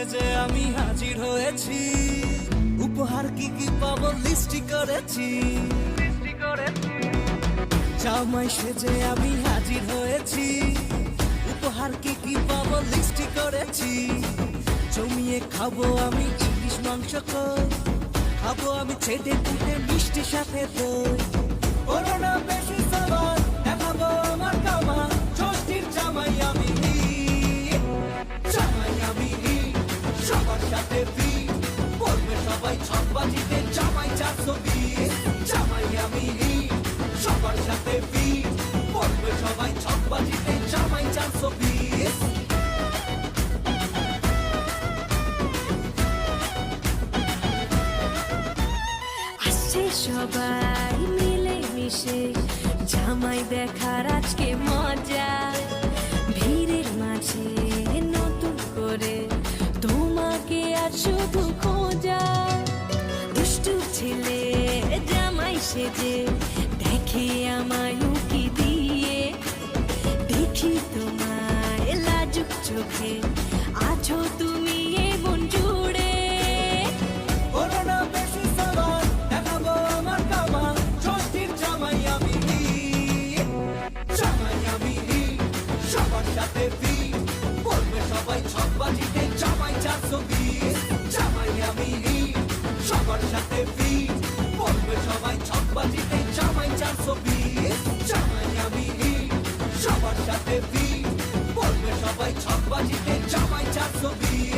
সেজে আমি হাজির হয়েছি, উপহার কি কি পাবো লিস্টি করেছি। জামাই সেজে আমি হাজির হয়েছি, উপহার কি কি পাবো লিস্টি করেছি। জমিয়ে খাবো আমি ইলিশ মাংস কই, খাবো আমি ছেটে পুটে মিষ্টি সাথে দই। ওরো না বেশি সাবার দেখাবো আমার কামাল, ষষ্ঠীর জামাই আমি জামাই আমি সবার সাথে ফিট, বলবে সবাই ছকবাজিতে জামাই 420। জামাই আমি সবার সাথে ফিট, বলবে সবাই ছকবাজিতে জামাই 420। আসছে সবাই মিলে মিশে, জামাই দেখার আজকে মজা। ভিড়ের মাঝে নতুন করে তোমাকে আর শুধু খোঁজা। দুষ্টু ছেলে জামাই সেজে দেখে আমায় উকি দিয়ে, দেখি তোমায় লাজুক চোখে আছো তুমি এ মন জুড়ে। ওরো না বেশি সাবার দেখাবো আমার কামাল, ষষ্ঠীর জামাই আমি জামাই আমি সবার সাথে ফিট, বলবে সবাই ছকবাজিতে জামাই 420। জামাই আমি সবার সাথে ফিট, বলবে সবাই ছকবাজিতে জামাই 420। জামাই আমি সবার সাথে ফিট, বলবে সবাই ছকবাজিতে জামাই 420।